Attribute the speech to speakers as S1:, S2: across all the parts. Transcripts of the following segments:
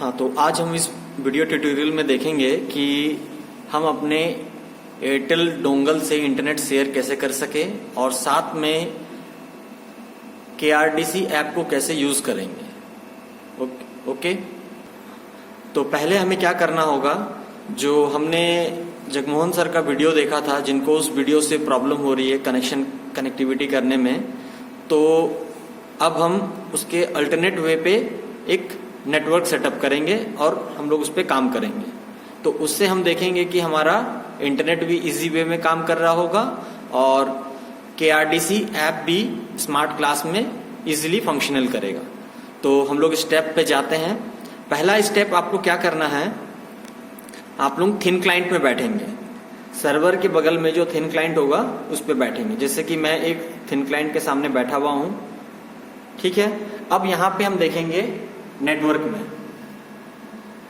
S1: हाँ, तो आज हम इस वीडियो ट्यूटोरियल में देखेंगे कि हम अपने एयरटेल डोंगल से इंटरनेट शेयर कैसे कर सके और साथ में KRDC ऐप को कैसे यूज करेंगे। ओके। तो पहले हमें क्या करना होगा, जो हमने जगमोहन सर का वीडियो देखा था, जिनको उस वीडियो से प्रॉब्लम हो रही है कनेक्टिविटी करने में, तो अब हम उसके अल्टरनेट वे पे एक नेटवर्क सेटअप करेंगे और हम लोग उस पर काम करेंगे। तो उससे हम देखेंगे कि हमारा इंटरनेट भी इजी वे में काम कर रहा होगा और KRDC ऐप भी स्मार्ट क्लास में इजीली फंक्शनल करेगा। तो हम लोग स्टेप पे जाते हैं। पहला स्टेप आपको क्या करना है, आप लोग थिन क्लाइंट में बैठेंगे। सर्वर के बगल में जो थिन क्लाइंट होगा उस पर बैठेंगे। जैसे कि मैं एक थिन क्लाइंट के सामने बैठा हुआ हूं, ठीक है। अब यहाँ पे हम देखेंगे नेटवर्क में,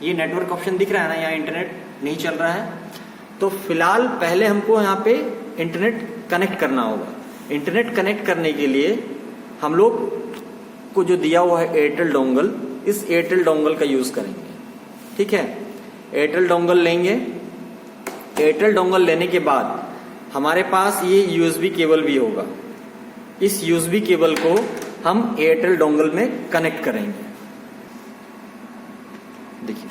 S1: ये नेटवर्क ऑप्शन दिख रहा है ना, यहाँ इंटरनेट नहीं चल रहा है। तो फिलहाल पहले हमको यहाँ पे इंटरनेट कनेक्ट करना होगा। इंटरनेट कनेक्ट करने के लिए हम लोग को जो दिया हुआ है एयरटेल डोंगल, इस एयरटेल डोंगल का यूज करेंगे, ठीक है। एयरटेल डोंगल लेंगे। एयरटेल डोंगल लेने के बाद हमारे पास ये USB केबल भी होगा। इस USB केबल को हम एयरटेल डोंगल में कनेक्ट करेंगे। देखिए,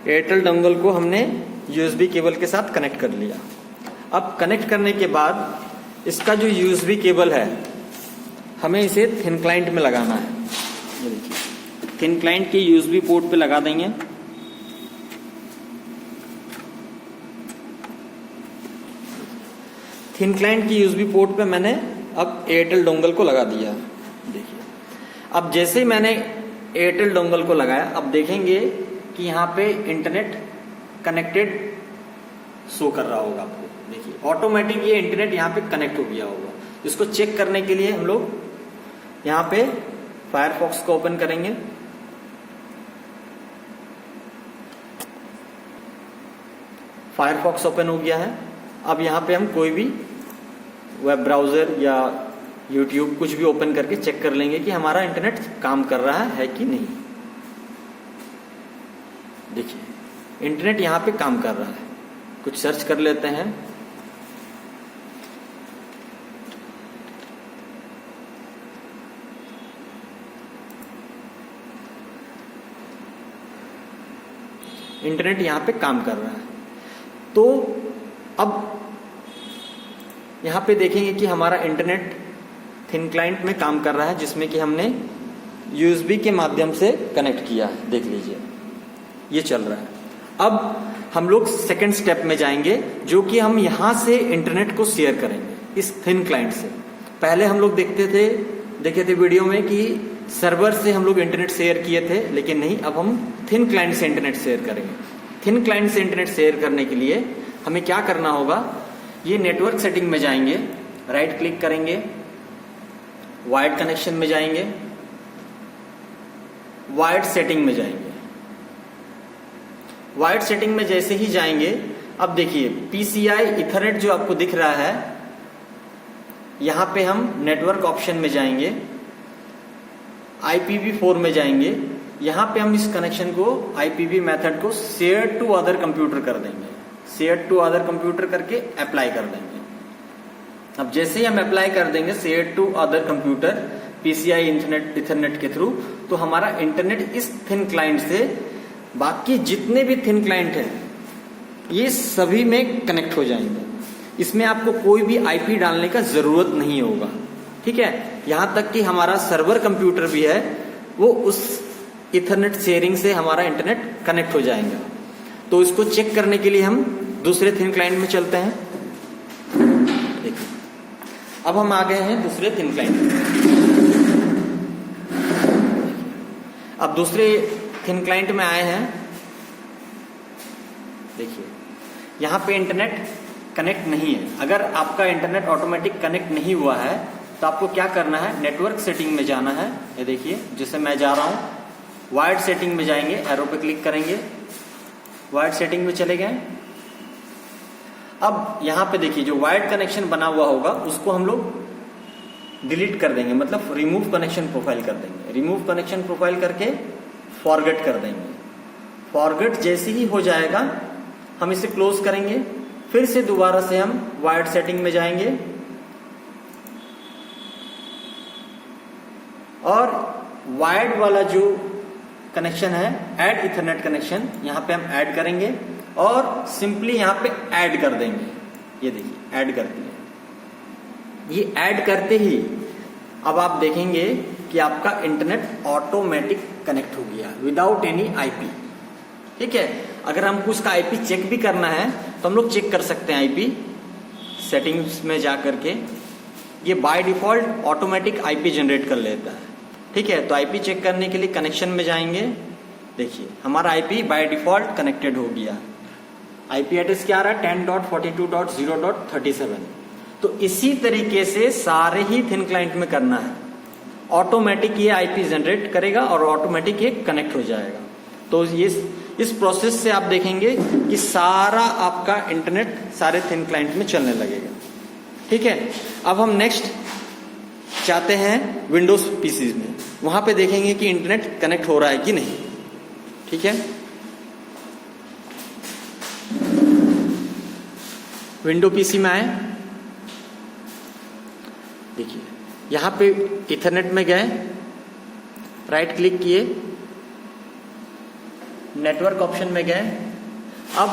S1: एयरटेल डोंगल को हमने USB केबल के साथ कनेक्ट कर लिया। अब कनेक्ट करने के बाद इसका जो USB केबल है, हमें इसे थिन क्लाइंट में लगाना है। ये देखिए, थिन क्लाइंट के USB पोर्ट पे लगा देंगे। थिन क्लाइंट की USB पोर्ट पे मैंने अब एयरटेल डोंगल को लगा दिया। देखिए, अब जैसे ही मैंने एयरटेल डोंगल को लगाया, अब देखेंगे कि यहाँ पे इंटरनेट कनेक्टेड शो कर रहा होगा आपको। देखिए, ऑटोमेटिक ये इंटरनेट यहाँ पे कनेक्ट हो गया होगा। इसको चेक करने के लिए हम लोग यहाँ पे फायरफॉक्स को ओपन करेंगे। फायरफॉक्स ओपन हो गया है। अब यहाँ पे हम कोई भी वेब ब्राउजर या YouTube कुछ भी ओपन करके चेक कर लेंगे कि हमारा इंटरनेट काम कर रहा है कि नहीं। देखिए, इंटरनेट यहाँ पे काम कर रहा है। कुछ सर्च कर लेते हैं। इंटरनेट यहाँ पे काम कर रहा है। तो अब यहाँ पे देखेंगे कि हमारा इंटरनेट थिन क्लाइंट में काम कर रहा है, जिसमें कि हमने USB के माध्यम से कनेक्ट किया है। देख लीजिए, ये चल रहा है। अब हम लोग सेकंड स्टेप में जाएंगे, जो कि हम यहां से इंटरनेट को शेयर करेंगे इस थिन क्लाइंट से। पहले हम लोग देखे थे वीडियो में कि सर्वर से हम लोग इंटरनेट शेयर किए थे, लेकिन नहीं, अब हम थिन क्लाइंट से इंटरनेट शेयर करेंगे। थिन क्लाइंट से इंटरनेट शेयर करने के लिए हमें क्या करना होगा, ये नेटवर्क सेटिंग में जाएंगे, राइट क्लिक करेंगे, वायर्ड कनेक्शन में जाएंगे, वायर्ड सेटिंग में जाएंगे। वायर्ड सेटिंग में जैसे ही जाएंगे, अब देखिए PCI इथरनेट जो आपको दिख रहा है, यहां पे हम नेटवर्क ऑप्शन में जाएंगे, IPv4 में जाएंगे। यहां पे हम इस कनेक्शन को IPv मेथड को शेयर टू अदर कंप्यूटर कर देंगे। शेयर टू अदर कंप्यूटर करके अप्लाई कर देंगे। अब जैसे ही हम अप्लाई कर देंगे share to other computer PCI ethernet के थ्रू, तो हमारा इंटरनेट इस थिन क्लाइंट से बाकी जितने भी थिन क्लाइंट हैं, ये सभी में कनेक्ट हो जाएंगे। इसमें आपको कोई भी IP डालने का जरूरत नहीं होगा, ठीक है। यहां तक कि हमारा सर्वर कंप्यूटर भी है, वो उस इथरनेट शेयरिंग से हमारा इंटरनेट कनेक्ट हो जाएगा। तो इसको चेक करने के लिए हम दूसरे थिन क्लाइंट में चलते हैं। देखिए, अब हम आ गए हैं दूसरे थिन क्लाइंट में। अब दूसरे थिन क्लाइंट में आए हैं। देखिए, यहां पे इंटरनेट कनेक्ट नहीं है। अगर आपका इंटरनेट ऑटोमेटिक कनेक्ट नहीं हुआ है, तो आपको क्या करना है, नेटवर्क सेटिंग में जाना है। ये देखिए, जैसे मैं जा रहा हूं, वायर्ड सेटिंग में जाएंगे, एरो पे क्लिक करेंगे, वायर्ड सेटिंग में चले गए। अब यहां पे देखिए, जो वायर्ड कनेक्शन बना हुआ होगा उसको हम लोग डिलीट कर देंगे, मतलब रिमूव कनेक्शन प्रोफाइल कर देंगे। रिमूव कनेक्शन प्रोफाइल करके फॉरगेट कर देंगे। फॉरगेट जैसे ही हो जाएगा हम इसे क्लोज करेंगे, फिर से दोबारा से हम वायर्ड सेटिंग में जाएंगे और वायर्ड वाला जो कनेक्शन है ऐड इथरनेट कनेक्शन यहां पे हम ऐड करेंगे और सिंपली यहां पे ऐड कर देंगे। ये देखिए ऐड कर दिए। ये ऐड करते ही अब आप देखेंगे कि आपका इंटरनेट ऑटोमेटिक कनेक्ट हो गया विदाउट एनी आईपी। ठीक है, अगर हमको उसका आईपी चेक भी करना है तो हम लोग चेक कर सकते हैं आईपी सेटिंग्स में जा करके। ये by default automatic IP generate कर लेता है। ठीक है, तो आईपी चेक करने के लिए कनेक्शन में जाएंगे। देखिए हमारा आईपी बाय डिफॉल्ट कनेक्टेड हो गया। आईपी एड्रेस क्या आ रहा है 10.42.0.37। तो इसी तरीके से सारे ही थिन क्लाइंट में करना है। ऑटोमेटिक ये आईपी जनरेट करेगा और ऑटोमेटिक ये कनेक्ट हो जाएगा। तो ये इस प्रोसेस से आप देखेंगे कि सारा आपका इंटरनेट सारे थिन क्लाइंट में चलने लगेगा। ठीक है, अब हम नेक्स्ट चाहते हैं विंडोज पीसीज में, वहां पे देखेंगे कि इंटरनेट कनेक्ट हो रहा है कि नहीं। ठीक है, विंडो पीसी में आए, देखिए यहां पे इथरनेट में गए, राइट क्लिक किए, नेटवर्क ऑप्शन में गए। अब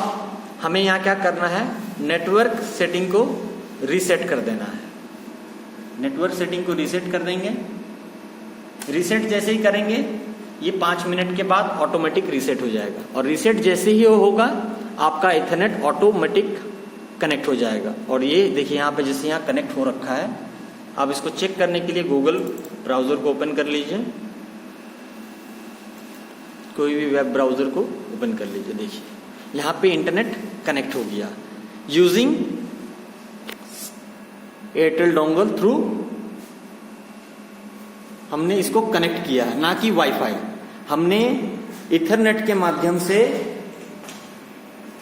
S1: हमें यहां क्या करना है, नेटवर्क सेटिंग को रीसेट कर देना है। नेटवर्क सेटिंग को रीसेट कर देंगे। रीसेट जैसे ही करेंगे ये 5 मिनट के बाद ऑटोमेटिक रीसेट हो जाएगा और रीसेट जैसे ही होगा आपका इथरनेट ऑटोमेटिक कनेक्ट हो जाएगा। और ये देखिए यहाँ पे जैसे यहाँ कनेक्ट हो रखा है। आप इसको चेक करने के लिए गूगल ब्राउजर को ओपन कर लीजिए, कोई भी वेब ब्राउजर को ओपन कर लीजिए। देखिए यहाँ पे इंटरनेट कनेक्ट हो गया यूजिंग एयरटेल डोंगल थ्रू। हमने इसको कनेक्ट किया है, ना कि वाईफाई। हमने इथरनेट के माध्यम से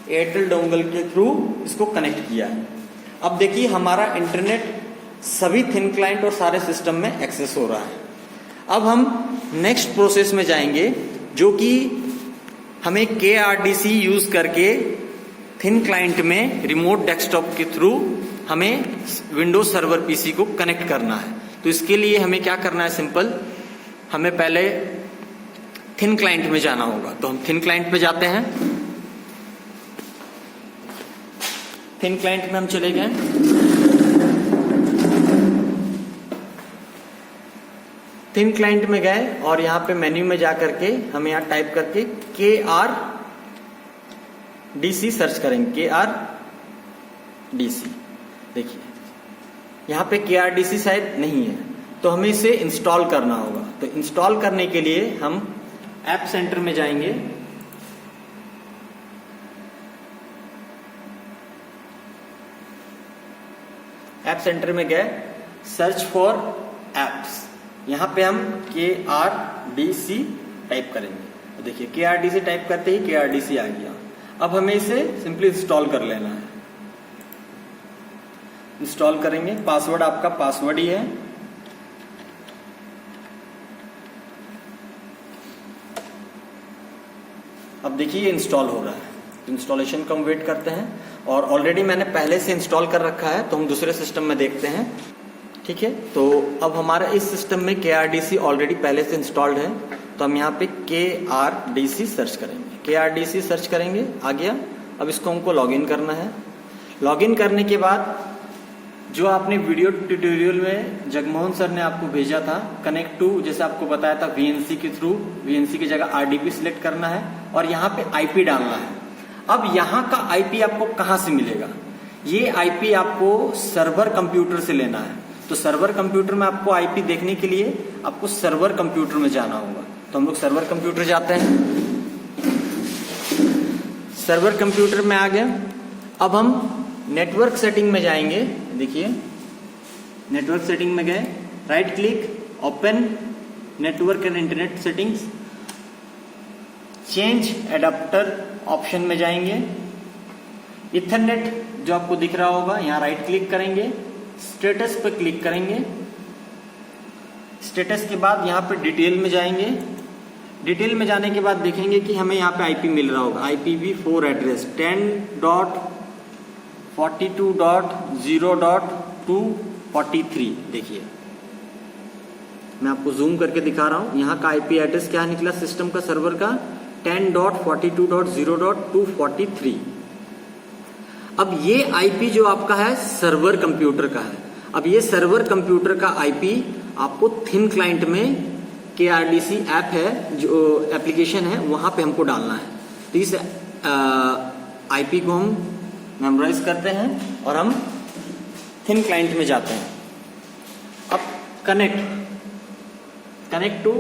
S1: एयरटेल डोंगल के थ्रू इसको कनेक्ट किया है। अब देखिए हमारा इंटरनेट सभी थिन क्लाइंट और सारे सिस्टम में एक्सेस हो रहा है। अब हम नेक्स्ट प्रोसेस में जाएंगे जो कि हमें KRDC यूज करके थिन क्लाइंट में रिमोट डेस्कटॉप के थ्रू हमें विंडोज सर्वर पीसी को कनेक्ट करना है। तो इसके लिए हमें क्या करना है, सिंपल हमें पहले थिन क्लाइंट में जाना होगा। तो हम थिन क्लाइंट में जाते हैं। थिन क्लाइंट में हम चले गए। थिन क्लाइंट में गए और यहां पे मेन्यू में जा करके हम यहां टाइप करके KRDC सर्च करेंगे। KRDC देखिए यहां पे KRDC शायद नहीं है, तो हमें इसे इंस्टॉल करना होगा। तो इंस्टॉल करने के लिए हम ऐप सेंटर में जाएंगे। ऐप सेंटर में गए, सर्च फॉर एप्स, यहां पे हम KRDC टाइप करेंगे। तो देखिए KRDC टाइप करते ही KRDC आ गया। अब हमें इसे सिंपली इंस्टॉल कर लेना है। इंस्टॉल करेंगे, पासवर्ड आपका पासवर्ड ही है। अब देखिए ये इंस्टॉल हो रहा है। इंस्टॉलेशन का हम वेट करते हैं और ऑलरेडी मैंने पहले से इंस्टॉल कर रखा है, तो हम दूसरे सिस्टम में देखते हैं। ठीक है, तो अब हमारा इस सिस्टम में KRDC ऑलरेडी पहले से इंस्टॉल्ड है, तो हम यहाँ पे KRDC सर्च करेंगे। KRDC सर्च करेंगे, आ गया। अब इसको हमको लॉगिन करना है। लॉगिन करने के बाद जो आपने वीडियो ट्यूटोरियल में जगमोहन सर ने आपको भेजा था कनेक्ट टू, जैसे आपको बताया था VNC के थ्रू, VNC की जगह RDP सिलेक्ट करना है और यहाँ पे IP डालना है। अब यहाँ का IP आपको कहाँ से मिलेगा, ये IP आपको सर्वर कंप्यूटर से लेना है। तो सर्वर कंप्यूटर में आपको IP देखने के लिए आपको सर्वर कंप्यूटर में जाना होगा। तो हम लोग सर्वर कंप्यूटर जाते हैं। सर्वर कंप्यूटर में आ गए। अब हम नेटवर्क सेटिंग में जाएंगे। देखिए नेटवर्क सेटिंग में गए, right click, open network and internet settings, change adapter option में जाएंगे। इथरनेट जो आपको दिख रहा होगा, यहाँ राइट क्लिक करेंगे, स्टेटस पर क्लिक करेंगे। स्टेटस के बाद यहाँ पे डिटेल में जाएंगे। डिटेल में जाने के बाद देखेंगे कि हमें यहाँ पे आईपी मिल रहा होगा, IPv4 एड्रेस 10.42.0.243। देखिए मैं आपको जूम करके दिखा रहा हूं, यहाँ का आईपी एड्रेस क्या निकला सिस्टम का, सर्वर का 10.42.0.243। अब ये आईपी जो आपका है सर्वर कंप्यूटर का है। अब ये सर्वर कंप्यूटर का आईपी आपको थिन क्लाइंट में KRDC ऐप है, जो एप्लीकेशन है, वहां पे हमको डालना है। तो इस आईपी को हम मेमोराइज करते हैं और हम थिन क्लाइंट में जाते हैं। अब कनेक्ट टू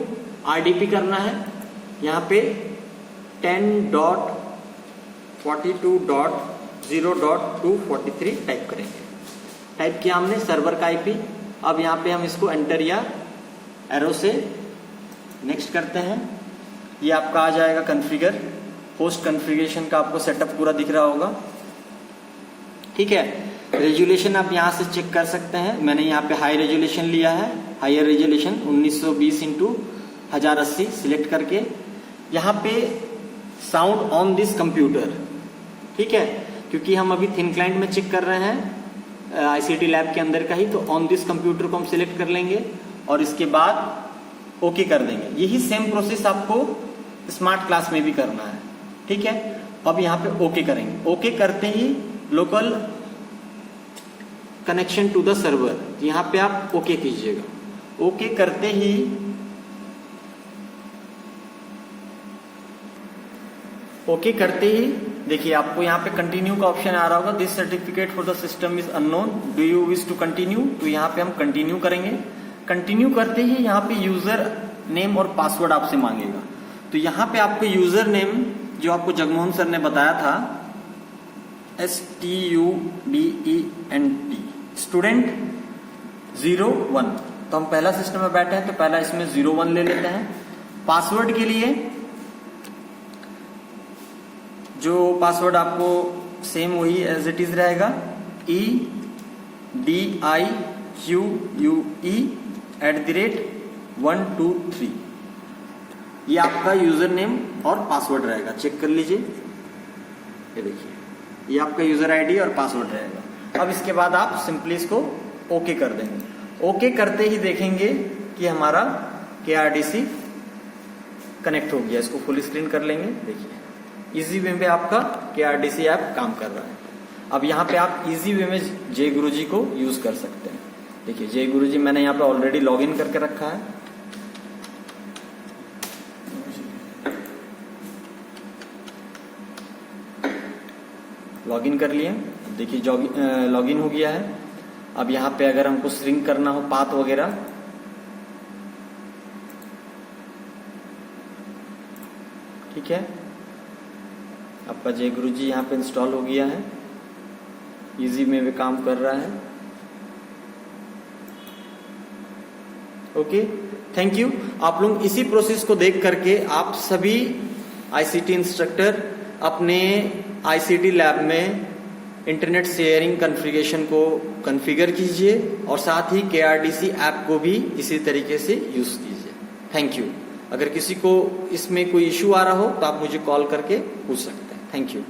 S1: RDP करना है। यहाँ पे 10.42.0.243 टाइप करेंगे। टाइप किया हमने सर्वर का आईपी। अब यहाँ पे हम इसको एंटर या एरो से नेक्स्ट करते हैं। ये आपका आ जाएगा कॉन्फ़िगर, होस्ट कॉन्फ़िगरेशन का आपको सेटअप पूरा दिख रहा होगा। ठीक है, रेजोल्यूशन आप यहाँ से चेक कर सकते हैं। मैंने यहाँ पे हाई रेजोल्यूशन लिया है, हायर रेजोल्यूशन 1920x1080 सिलेक्ट करके। यहाँ पे साउंड ऑन दिस कंप्यूटर, ठीक है, क्योंकि हम अभी थिन क्लाइंट में चेक कर रहे हैं ICT लैब के अंदर का ही, तो ऑन दिस कंप्यूटर को हम सिलेक्ट कर लेंगे और इसके बाद ओके कर देंगे। यही सेम प्रोसेस आपको स्मार्ट क्लास में भी करना है। ठीक है, अब यहाँ पे ओके करेंगे। ओके करते ही local connection to the server, यहाँ पे आप ओके कीजिएगा। ओके करते ही देखिए आपको यहाँ पे कंटिन्यू का ऑप्शन आ रहा होगा। This certificate for the system is unknown, do you wish to continue. तो यहाँ पे हम कंटिन्यू करेंगे। कंटिन्यू करते ही यहाँ पे यूजर नेम और पासवर्ड आपसे मांगेगा। तो यहाँ पे आपको यूजर नेम जो आपको जगमोहन सर ने बताया था, STUDENT, स्टूडेंट 01। तो हम पहला सिस्टम में बैठे हैं तो पहला इसमें 01 ले लेते हैं। पासवर्ड के लिए जो पासवर्ड आपको सेम वही एज इट इज रहेगा, EDIQUE@123। ये आपका यूजर नेम और पासवर्ड रहेगा। चेक कर लीजिए, ये देखिए ये आपका यूजर आईडी और पासवर्ड रहेगा। अब इसके बाद आप सिंपली इसको ओके कर देंगे। ओके करते ही देखेंगे कि हमारा KRDC कनेक्ट हो गया। इसको फुल स्क्रीन कर लेंगे। देखिए इजी वे में आपका KRDC ऐप काम कर रहा है। अब यहाँ पे आप इजी वे में जय गुरुजी को यूज कर सकते हैं। देखिए जय गुरुजी मैंने यहाँ पे ऑलरेडी लॉगिन करके रखा है। लॉगिन कर लिए, देखिए लॉगिन हो गया है। अब यहाँ पे अगर हमको श्रिंक करना हो पाथ वगैरह, ठीक है, आपका जय गुरुजी यहाँ पे इंस्टॉल हो गया है। इजी में भी काम कर रहा है। Okay, thank you. आप लोग इसी प्रोसेस को देख करके आप सभी ICT इंस्ट्रक्टर अपने ICT लैब में इंटरनेट शेयरिंग कॉन्फ़िगरेशन को कॉन्फ़िगर कीजिए और साथ ही KRDC ऐप को भी इसी तरीके से यूज कीजिए। Thank you. अगर किसी को इसमें कोई इश्यू आ रहा हो तो आप मुझे कॉल करके पूछ सकते हैं। Thank you.